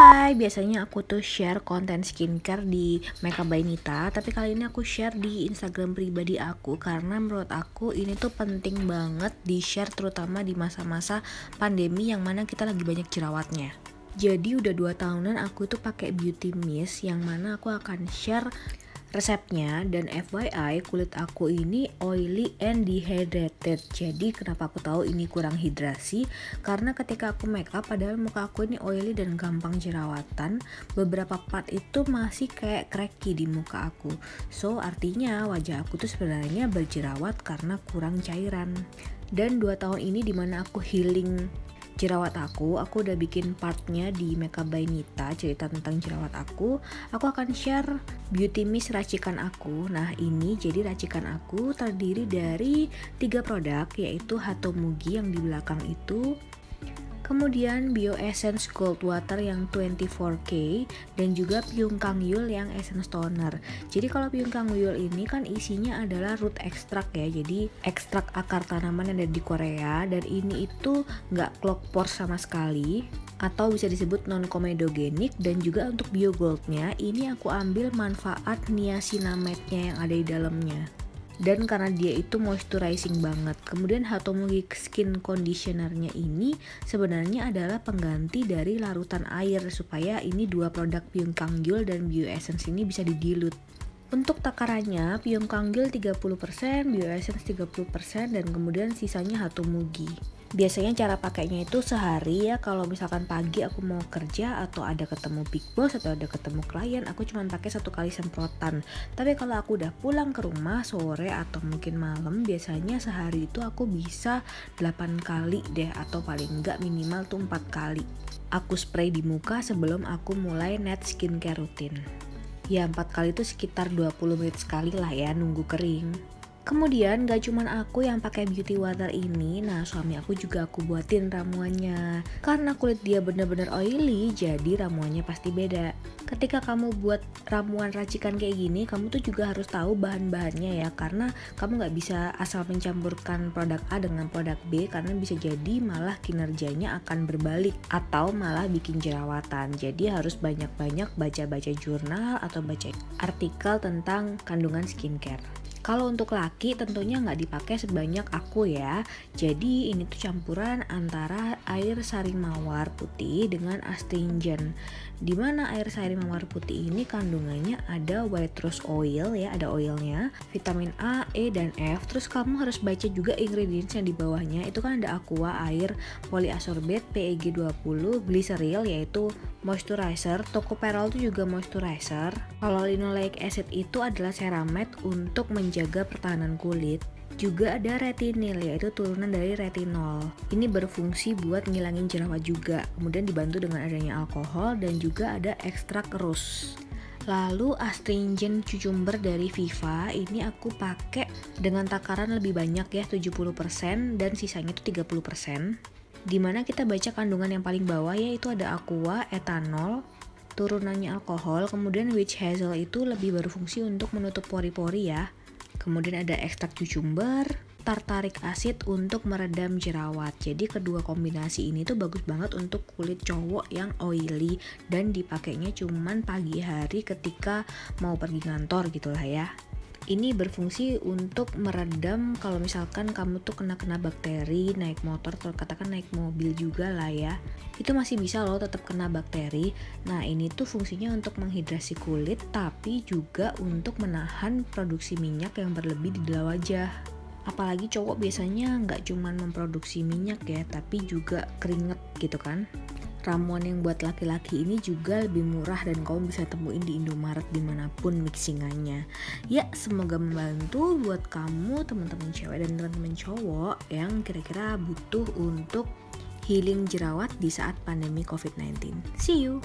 Hai, biasanya aku tuh share konten skincare di Makeup by Nita, tapi kali ini aku share di Instagram pribadi aku karena menurut aku ini tuh penting banget di share, terutama di masa-masa pandemi yang mana kita lagi banyak jerawatnya. Jadi udah 2 tahunan aku tuh pakai beauty mist yang mana aku akan share resepnya. Dan FYI, kulit aku ini oily and dehydrated. Jadi kenapa aku tahu ini kurang hidrasi? Karena ketika aku make up, padahal muka aku ini oily dan gampang jerawatan, beberapa part itu masih kayak cracky di muka aku. So artinya wajah aku tuh sebenarnya berjerawat karena kurang cairan. Dan 2 tahun ini dimana aku healing jerawat aku udah bikin partnya di Makeup by Nita, cerita tentang jerawat aku akan share beauty mist racikan aku. Nah ini jadi racikan aku terdiri dari 3 produk, yaitu Hatomugi yang di belakang itu, kemudian Bio Essence Gold Water yang 24K, dan juga Pyung Kang Yul yang Essence Toner. Jadi kalau Pyung Kang Yul ini kan isinya adalah root extract ya, jadi ekstrak akar tanaman yang ada di Korea, dan ini itu nggak clog pores sama sekali, atau bisa disebut non komedogenik. Dan juga untuk Bio Goldnya ini aku ambil manfaat niacinamide-nya yang ada di dalamnya, dan karena dia itu moisturizing banget. Kemudian Hatomugi Skin Conditioner-nya ini sebenarnya adalah pengganti dari larutan air, supaya ini 2 produk Pyung Kang Yul dan Bio Essence ini bisa dildilute. Untuk takarannya Pyung Kang Yul 30%, Bio Essence 30%, dan kemudian sisanya Hatomugi. Biasanya cara pakainya itu sehari ya. Kalau misalkan pagi aku mau kerja atau ada ketemu big boss atau ada ketemu klien, aku cuma pakai 1 kali semprotan. Tapi kalau aku udah pulang ke rumah sore atau mungkin malam, biasanya sehari itu aku bisa 8 kali deh, atau paling enggak minimal tuh 4 kali aku spray di muka sebelum aku mulai net skincare rutin. Ya 4 kali itu sekitar 20 menit sekali lah ya, nunggu kering. Kemudian gak cuman aku yang pakai beauty water ini, nah suami aku juga aku buatin ramuannya. Karena kulit dia bener-bener oily, jadi ramuannya pasti beda. Ketika kamu buat ramuan racikan kayak gini, kamu tuh juga harus tahu bahan-bahannya ya, karena kamu gak bisa asal mencampurkan produk A dengan produk B, karena bisa jadi malah kinerjanya akan berbalik atau malah bikin jerawatan. Jadi harus banyak-banyak baca-baca jurnal atau baca artikel tentang kandungan skincare. Kalau untuk laki tentunya nggak dipakai sebanyak aku ya. Jadi ini tuh campuran antara air sari mawar putih dengan astringent. Dimana air sari mawar putih ini kandungannya ada white rose oil ya, ada oilnya, vitamin A, E, dan F. Terus kamu harus baca juga ingredients yang di bawahnya. Itu kan ada aqua, air, polyasorbate, PEG20, glycerol yaitu moisturizer, tocopherol itu juga moisturizer. Kalau linoleic acid itu adalah ceramide untuk menjaga pertahanan kulit. Juga ada retinil, yaitu turunan dari retinol. Ini berfungsi buat ngilangin jerawat juga. Kemudian dibantu dengan adanya alkohol, dan juga ada ekstrak rose. Lalu astringent cucumber dari Viva ini aku pakai dengan takaran lebih banyak ya, 70%, dan sisanya itu 30%. Dimana kita baca kandungan yang paling bawah, yaitu ada aqua, etanol, turunannya alkohol. Kemudian witch hazel itu lebih berfungsi untuk menutup pori-pori ya. Kemudian ada ekstrak cucumber, tartarik acid untuk meredam jerawat. Jadi kedua kombinasi ini tuh bagus banget untuk kulit cowok yang oily, dan dipakainya cuman pagi hari ketika mau pergi kantor gitulah ya. Ini berfungsi untuk meredam kalau misalkan kamu tuh kena bakteri naik motor atau katakan naik mobil juga lah ya. Itu masih bisa loh tetap kena bakteri. Nah ini tuh fungsinya untuk menghidrasi kulit, tapi juga untuk menahan produksi minyak yang berlebih di dalam wajah. Apalagi cowok biasanya nggak cuman memproduksi minyak ya, tapi juga keringet gitu kan. Ramuan yang buat laki-laki ini juga lebih murah, dan kamu bisa temuin di Indomaret dimanapun mixingannya. Ya semoga membantu buat kamu teman-teman cewek dan teman-teman cowok yang kira-kira butuh untuk healing jerawat di saat pandemi COVID-19. See you!